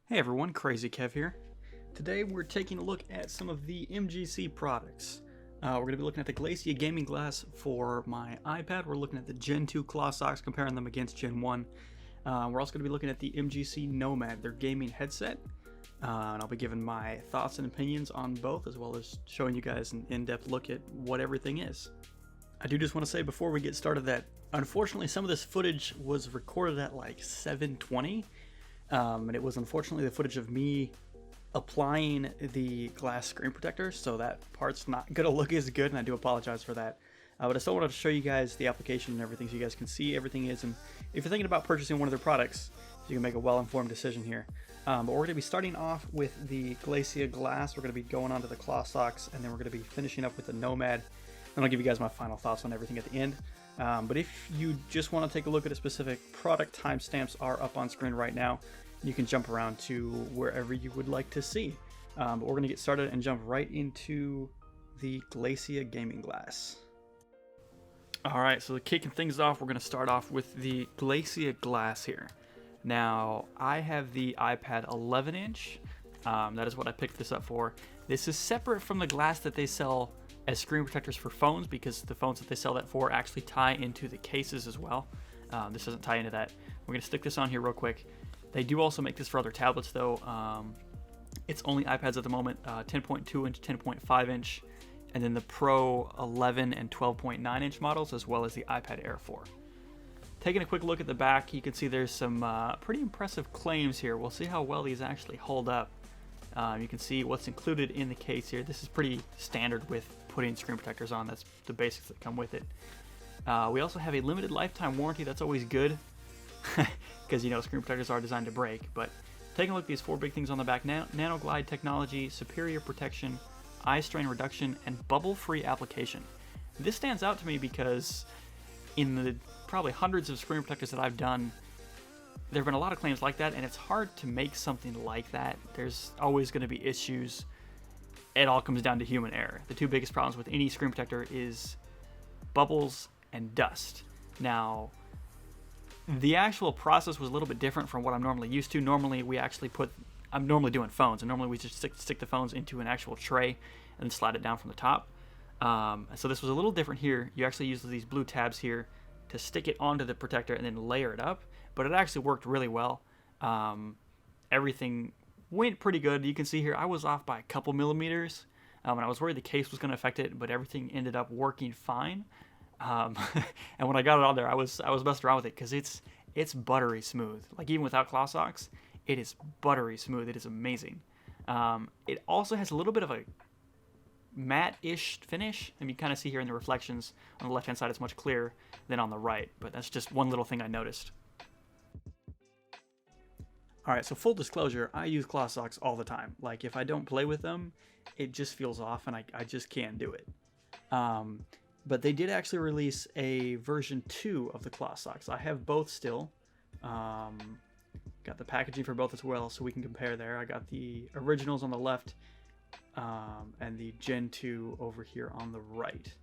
Hey everyone, KrazyKev here. Today we're taking a look at some of the MGC products. We're going to be looking at the Glacia gaming glass for my iPad. We're looking at the Gen 2 Clawsocks, comparing them against Gen 1. We're also going to be looking at the MGC Nomad, their gaming headset. And I'll be giving my thoughts and opinions on both, as well as showing you guys an in-depth look at what everything is. I do just want to say before we get started that unfortunately some of this footage was recorded at like 7:20. And it was unfortunately the footage of me applying the glass screen protector, so that part's not gonna look as good, and I do apologize for that. But I still wanted to show you guys the application and everything so you guys can see everything is, and if you're thinking about purchasing one of their products, you can make a well-informed decision here. But we're going to be starting off with the Glacia glass. We're going to be going on to the Clawsocks, and then we're going to be finishing up with the Nomad. And I'll give you guys my final thoughts on everything at the end. But if you just want to take a look at a specific product, timestamps are up on screen right now. You can jump around to wherever you would like to see. But we're going to get started and jump right into the Glacia gaming glass. Alright, so kicking things off, we're going to start off with the Glacia glass here. Now, I have the iPad 11-inch. That is what I picked this up for. This is separate from the glass that they sell as screen protectors for phones, because the phones that they sell that for actually tie into the cases as well. This doesn't tie into that. We're going to stick this on here real quick. They do also make this for other tablets though. It's only iPads at the moment, 10.2 inch, 10.5 inch, and then the Pro 11 and 12.9 inch models, as well as the iPad Air 4. Taking a quick look at the back, you can see there's some pretty impressive claims here. We'll see how well these actually hold up. You can see what's included in the case here. This is pretty standard with putting screen protectors on. That's the basics that come with it. We also have a limited lifetime warranty. That's always good, because you know screen protectors are designed to break. But taking a look at these four big things on the back: nanoglide technology, superior protection, eye strain reduction, and bubble-free application. This stands out to me because in the probably hundreds of screen protectors that I've done, there have been a lot of claims like that, and it's hard to make something like that. There's always going to be issues. It all comes down to human error. The two biggest problems with any screen protector is bubbles and dust. Now, the actual process was a little bit different from what I'm normally used to. Normally, I'm normally doing phones, and normally we just stick the phones into an actual tray and then slide it down from the top. So this was a little different here. You actually use these blue tabs here to stick it onto the protector and then layer it up, but it actually worked really well. Everything went pretty good. You can see here I was off by a couple millimeters, and I was worried the case was going to affect it, but everything ended up working fine. And when I got it on there, I was messing around with it because it's buttery smooth. Like, even without Clawsocks, it is buttery smooth. It is amazing. It also has a little bit of a matte-ish finish, and you kind of see here in the reflections on the left-hand side it's much clearer than on the right, but that's just one little thing I noticed. Alright, so full disclosure, I use Clawsocks all the time. Like, if I don't play with them, it just feels off, and I just can't do it. But they did actually release a version 2 of the Clawsocks. I have both still. Got the packaging for both as well, so we can compare there. I got the originals on the left, and the Gen 2 over here on the right.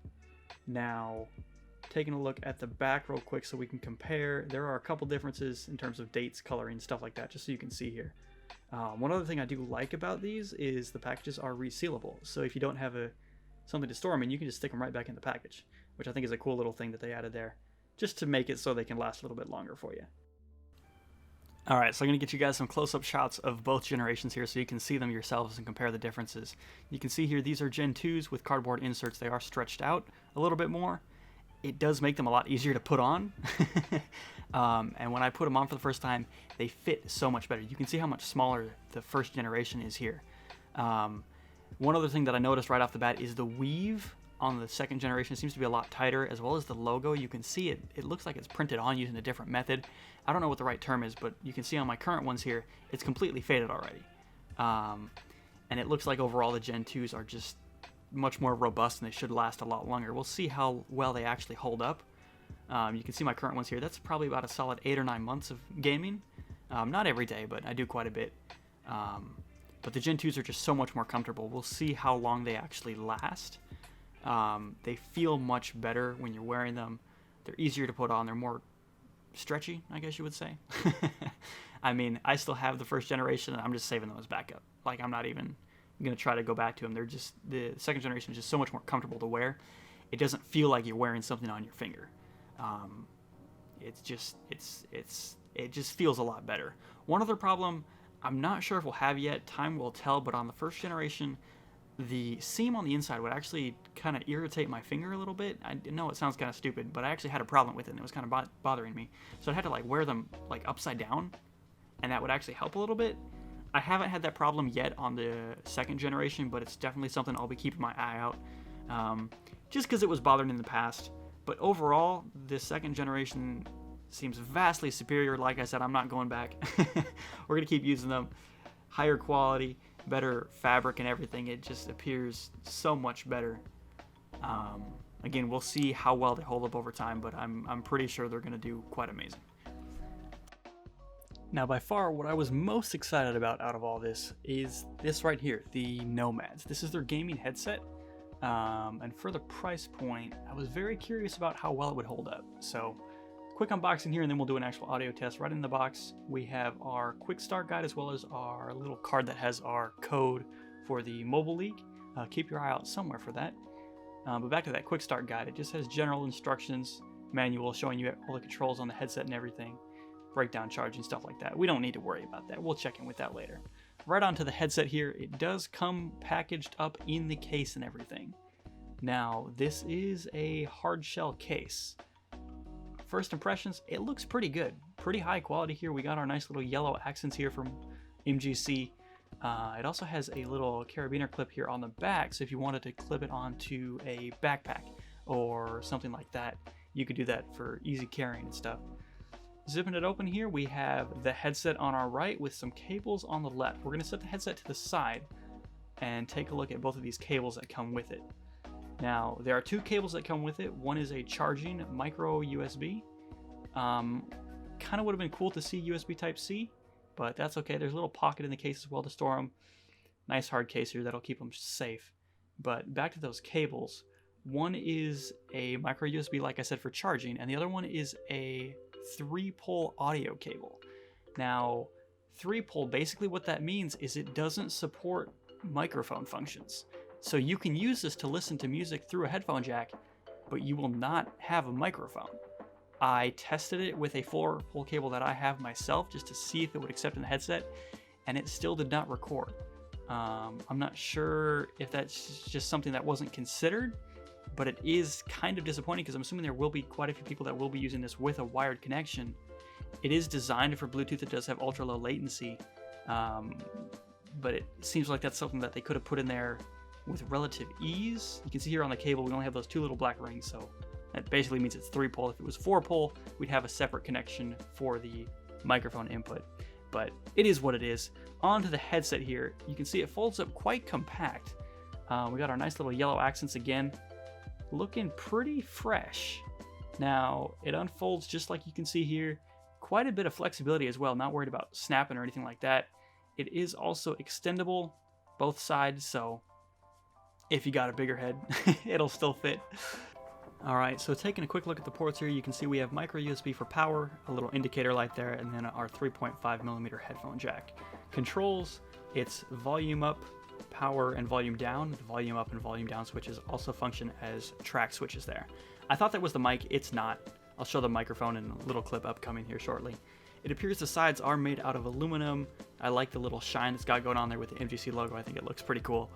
Now, taking a look at the back real quick so we can compare, there are a couple differences in terms of dates, coloring, stuff like that, just so you can see here. One other thing I do like about these is the packages are resealable. So if you don't have something to store them in, you can just stick them right back in the package, which I think is a cool little thing that they added there, just to make it so they can last a little bit longer for you. Alright, so I'm going to get you guys some close-up shots of both generations here so you can see them yourselves and compare the differences. You can see here these are Gen 2s with cardboard inserts. They are stretched out a little bit more. It does make them a lot easier to put on. And when I put them on for the first time, they fit so much better. You can see how much smaller the first generation is here. One other thing that I noticed right off the bat is the weave on the second generation seems to be a lot tighter, as well as the logo. You can see it looks like it's printed on using a different method. I don't know what the right term is, but you can see on my current ones here, it's completely faded already. And it looks like overall the Gen 2s are just much more robust and they should last a lot longer. We'll see how well they actually hold up. You can see my current ones here. That's probably about a solid 8 or 9 months of gaming. Not every day, but I do quite a bit. But the Gen 2s are just so much more comfortable. We'll see how long they actually last. They feel much better when you're wearing them. They're easier to put on. They're more stretchy, I guess you would say. I mean, I still have the first generation, and I'm just saving them as backup. Like, I'm not even going to try to go back to them. They're just, the second generation is just so much more comfortable to wear. It doesn't feel like you're wearing something on your finger. It just feels a lot better. One other problem, I'm not sure if we'll have yet, time will tell, but on the first generation, the seam on the inside would actually kind of irritate my finger a little bit. I know it sounds kind of stupid, but I actually had a problem with it, and it was kind of bothering me. So I had to like wear them like upside down, and that would actually help a little bit. I haven't had that problem yet on the second generation, but it's definitely something I'll be keeping my eye out, just because it was bothering in the past. But overall, this second generation seems vastly superior. Like I said, I'm not going back. We're going to keep using them. Higher quality, better fabric and everything. It just appears so much better. Again, we'll see how well they hold up over time, but I'm pretty sure they're going to do quite amazing. Now, by far, what I was most excited about out of all this is this right here, the Nomads. This is their gaming headset, and for the price point, I was very curious about how well it would hold up. So, quick unboxing here, and then we'll do an actual audio test. Right in the box, we have our quick start guide, as well as our little card that has our code for the mobile league. Keep your eye out somewhere for that. But back to that quick start guide, it just has general instructions, manual showing you all the controls on the headset and everything. Breakdown charging, stuff like that. We don't need to worry about that. We'll check in with that later. Right onto the headset here, it does come packaged up in the case and everything. Now, this is a hard shell case. First impressions, it looks pretty good. Pretty high quality here. We got our nice little yellow accents here from MGC. It also has a little carabiner clip here on the back, so if you wanted to clip it onto a backpack or something like that, you could do that for easy carrying and stuff. Zipping it open here, we have the headset on our right with some cables on the left. We're going to set the headset to the side and take a look at both of these cables that come with it. Now, there are two cables that come with it. One is a charging micro USB. Kind of would have been cool to see USB Type-C, but that's okay. There's a little pocket in the case as well to store them. Nice hard case here that'll keep them safe. But back to those cables. One is a micro USB, like I said, for charging, and the other one is a 3-pole audio cable. Now, 3-pole, basically what that means is it doesn't support microphone functions. So you can use this to listen to music through a headphone jack, but you will not have a microphone. I tested it with a 4-pole cable that I have myself just to see if it would accept in the headset, and it still did not record. I'm not sure if that's just something that wasn't considered, but it is kind of disappointing because I'm assuming there will be quite a few people that will be using this with a wired connection. It is designed for Bluetooth. It does have ultra low latency, but it seems like that's something that they could have put in there with relative ease. You can see here on the cable we only have those two little black rings, so that basically means it's 3-pole. If it was 4-pole, we'd have a separate connection for the microphone input, but it is what it is. Onto the headset here, you can see it folds up quite compact. We got our nice little yellow accents again, looking pretty fresh. Now, it unfolds just like you can see here. Quite a bit of flexibility as well, not worried about snapping or anything like that. It is also extendable, both sides, so if you got a bigger head, it'll still fit. Alright, so taking a quick look at the ports here, you can see we have micro USB for power, a little indicator light there, and then our 3.5mm headphone jack. Controls, it's volume up, power, and volume down. The volume up and volume down switches also function as track switches there. I thought that was the mic, it's not. I'll show the microphone in a little clip upcoming here shortly. It appears the sides are made out of aluminum. I like the little shine it's got going on there with the MGC logo. I think it looks pretty cool.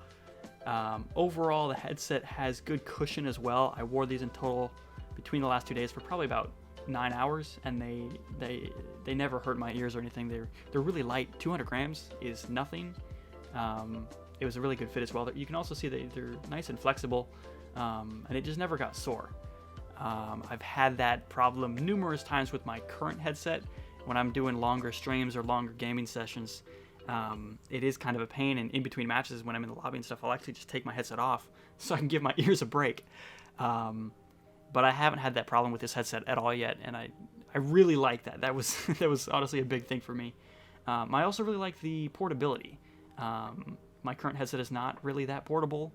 Overall, the headset has good cushion as well. I wore these in total between the last 2 days for probably about 9 hours, and they never hurt my ears or anything. They're really light. 200 grams is nothing. It was a really good fit as well. You can also see that they're nice and flexible, and it just never got sore. I've had that problem numerous times with my current headset when I'm doing longer streams or longer gaming sessions. It is kind of a pain, and in between matches when I'm in the lobby and stuff, I'll actually just take my headset off so I can give my ears a break. But I haven't had that problem with this headset at all yet, and I really like that. That was honestly a big thing for me. I also really like the portability. My current headset is not really that portable,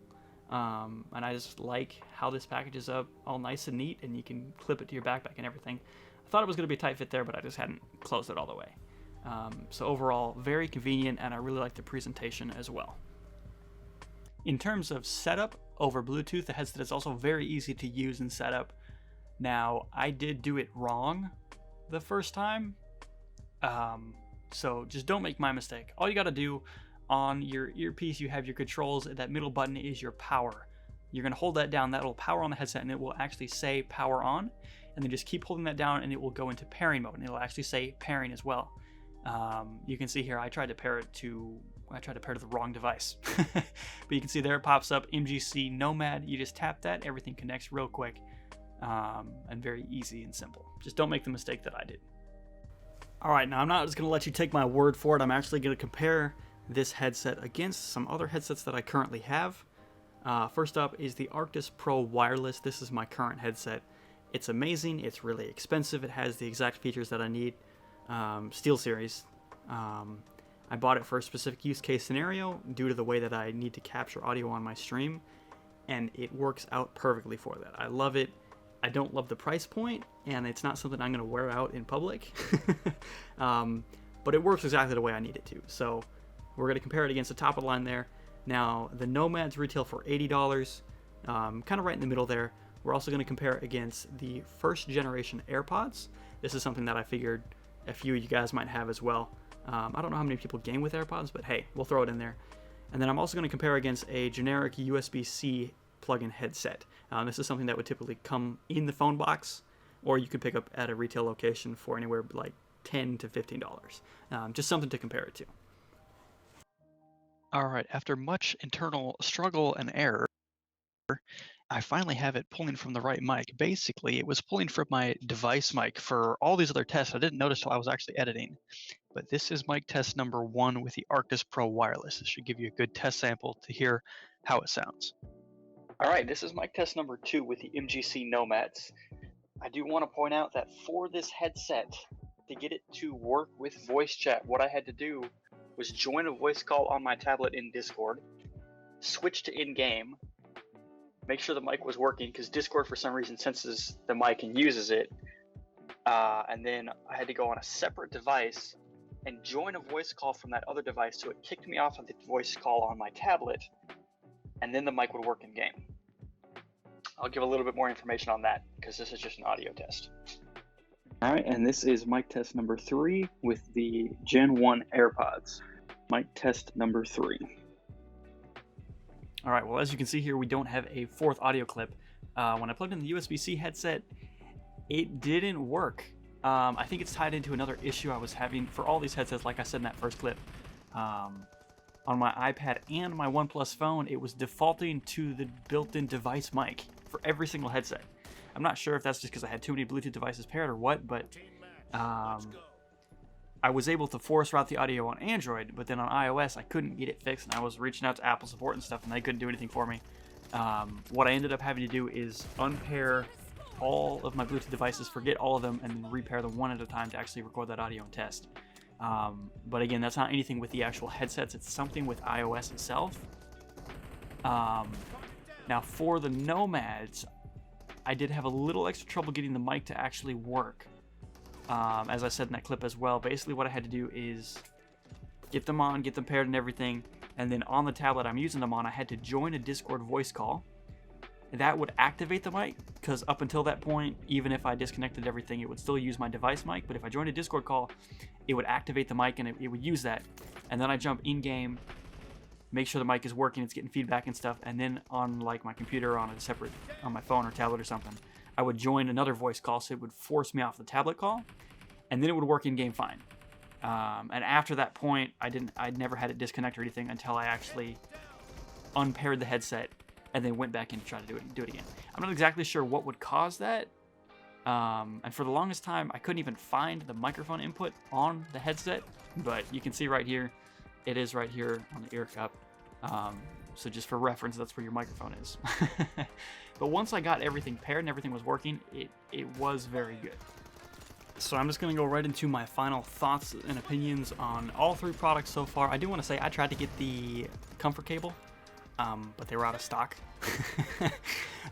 and I just like how this package is up all nice and neat, and you can clip it to your backpack and everything. I thought it was going to be a tight fit there, but I just hadn't closed it all the way. So overall, very convenient, and I really like the presentation as well. In terms of setup over Bluetooth, the headset is also very easy to use and set up. Now, I did do it wrong the first time, so just don't make my mistake. All you got to do on your earpiece, you have your controls. That middle button is your power. You're going to hold that down. That will power on the headset, and it will actually say power on. And then just keep holding that down, and it will go into pairing mode, and it'll actually say pairing as well. You can see here I tried to pair to the wrong device. But you can see there it pops up MGC Nomad. You just tap that, everything connects real quick, and very easy and simple. Just don't make the mistake that I did. Alright, now I'm not just going to let you take my word for it. I'm actually going to compare this headset against some other headsets that I currently have. First up is the Arctis Pro Wireless. This is my current headset. It's amazing, it's really expensive, it has the exact features that I need. SteelSeries. I bought it for a specific use case scenario due to the way that I need to capture audio on my stream, and it works out perfectly for that. I love it. I don't love the price point, and it's not something I'm going to wear out in public. But it works exactly the way I need it to. So we're going to compare it against the top of the line there. Now, the Nomads retail for $80, kind of right in the middle there. We're also going to compare it against the first generation AirPods. This is something that I figured a few of you guys might have as well. I don't know how many people game with AirPods, but hey, we'll throw it in there. And then I'm also going to compare against a generic USB-C plug-in headset. This is something that would typically come in the phone box, or you could pick up at a retail location for anywhere like $10 to $15. Just something to compare it to. All right, after much internal struggle and error, I finally have it pulling from the right mic. Basically, it was pulling from my device mic for all these other tests. I didn't notice till I was actually editing. But this is mic test number 1 with the Arctis Pro Wireless. This should give you a good test sample to hear how it sounds. All right, this is mic test number 2 with the MGC Nomads. I do want to point out that for this headset, to get it to work with voice chat, what I had to do was join a voice call on my tablet in Discord, switch to in-game, make sure the mic was working, because Discord for some reason senses the mic and uses it, and then I had to go on a separate device and join a voice call from that other device, so it kicked me off of the voice call on my tablet, and then the mic would work in game. I'll give a little bit more information on that, because this is just an audio test. All right, and this is mic test number 3 with the Gen 1 AirPods. Mic test number 3. All right, well, as you can see here, we don't have a fourth audio clip. When I plugged in the USB-C headset, it didn't work. I think it's tied into another issue I was having for all these headsets, like I said in that first clip. On my iPad and my OnePlus phone, it was defaulting to the built-in device mic for every single headset. I'm not sure if that's just because I had too many Bluetooth devices paired or what, but I was able to force route the audio on Android, but then on iOS, I couldn't get it fixed, and I was reaching out to Apple support and stuff, and they couldn't do anything for me. What I ended up having to do is unpair all of my Bluetooth devices, forget all of them, and then repair them one at a time to actually record that audio and test. But again, that's not anything with the actual headsets, it's something with iOS itself. Now for the Nomads, I did have a little extra trouble getting the mic to actually work. As I said in that clip as well, basically what I had to do is get them on, get them paired and everything, and then on the tablet I'm using them on, I had to join a Discord voice call. That would activate the mic, because up until that point, even if I disconnected everything, it would still use my device mic, but if I joined a Discord call, it would activate the mic and it would use that. And then I jump in-game, make sure the mic is working, it's getting feedback and stuff, and then on like my computer, on my phone or tablet or something, I would join another voice call, so it would force me off the tablet call, and then it would work in-game fine. And after that point, I'd never had it disconnect or anything until I actually unpaired the headset and then went back in to try to do it again. I'm not exactly sure what would cause that. And for the longest time, I couldn't even find the microphone input on the headset, but you can see right here, it is right here on the ear cup. So just for reference, that's where your microphone is. But once I got everything paired and everything was working, it was very good. So I'm just going to go right into my final thoughts and opinions on all 3 products so far. I do want to say I tried to get the comfort cable, but they were out of stock.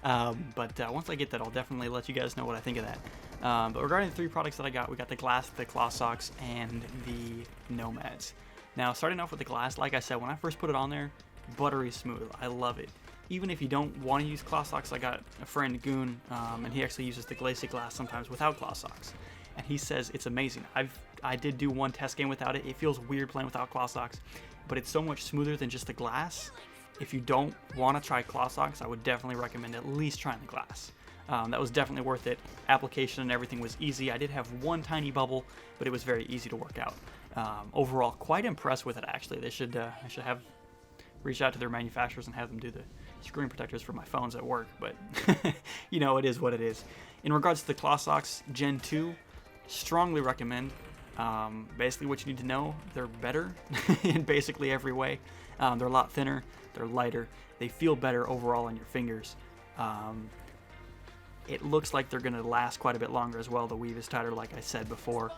But once I get that, I'll definitely let you guys know what I think of that. But regarding the 3 products that I got, we got the Glass, the Clawsocks, and the Nomads. Now, starting off with the Glass, like I said, when I first put it on there, buttery smooth. I love it. Even if you don't want to use Clawsocks, I got a friend, Goon, and he actually uses the Glacia glass sometimes without Clawsocks. And he says it's amazing. I did do one test game without it. It feels weird playing without Clawsocks, but it's so much smoother than just the glass. If you don't want to try Clawsocks, I would definitely recommend at least trying the glass. That was definitely worth it. Application and everything was easy. I did have one tiny bubble, but it was very easy to work out. Overall, quite impressed with it, actually. I should have reached out to their manufacturers and have them do the screen protectors for my phones at work, but you know, it is what it is. In regards to the Clawsocks Gen 2, strongly recommend. Basically what you need to know, they're better in basically every way. They're a lot thinner, they're lighter, they feel better overall on your fingers. It looks like they're going to last quite a bit longer as well. The weave is tighter, like I said before.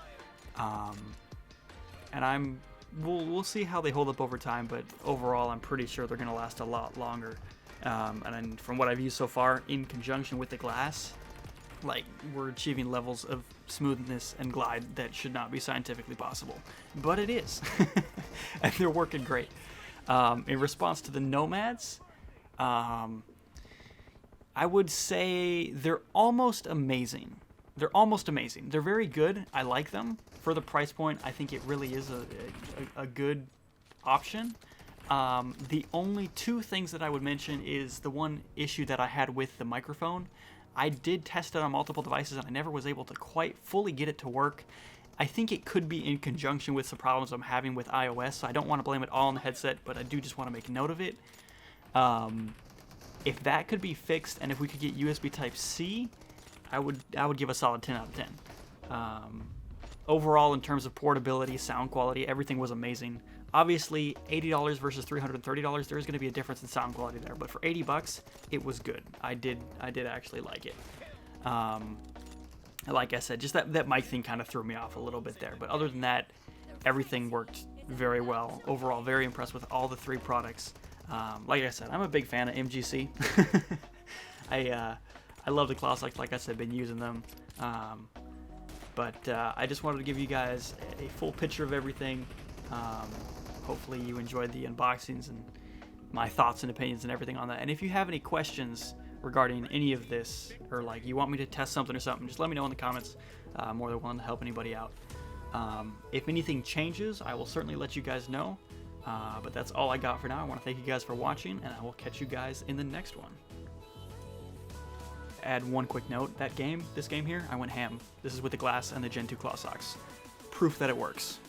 And we'll see how they hold up over time, but overall I'm pretty sure they're going to last a lot longer. And then from what I've used so far, in conjunction with the glass, like, we're achieving levels of smoothness and glide that should not be scientifically possible, but it is. And they're working great. In response to the Nomads, I would say they're almost amazing. They're almost amazing. They're very good. I like them. For the price point, I think it really is a good option. The only 2 things that I would mention is the one issue that I had with the microphone. I did test it on multiple devices and I never was able to quite fully get it to work. I think it could be in conjunction with some problems I'm having with iOS, so I don't want to blame it all on the headset, but I do just want to make note of it. If that could be fixed and if we could get USB Type-C, I would give a solid 10 out of 10. Overall, in terms of portability, sound quality, everything was amazing. Obviously, $80 versus $330, there is going to be a difference in sound quality there, but for $80, it was good. I did actually like it. Like I said, just that mic thing kind of threw me off a little bit there, but other than that, everything worked very well. Overall, very impressed with all the 3 products. Like I said, I'm a big fan of MGC. I love the Clawsocks, like I said, been using them. But I just wanted to give you guys a full picture of everything. Hopefully you enjoyed the unboxings and my thoughts and opinions and everything on that. And if you have any questions regarding any of this, or like you want me to test something or something, just let me know in the comments. I'm more than willing to help anybody out. If anything changes, I will certainly let you guys know. But that's all I got for now. I want to thank you guys for watching, and I will catch you guys in the next one. Add one quick note, this game here, I went ham. This is with the glass and the Gen 2 Clawsocks. Proof that it works.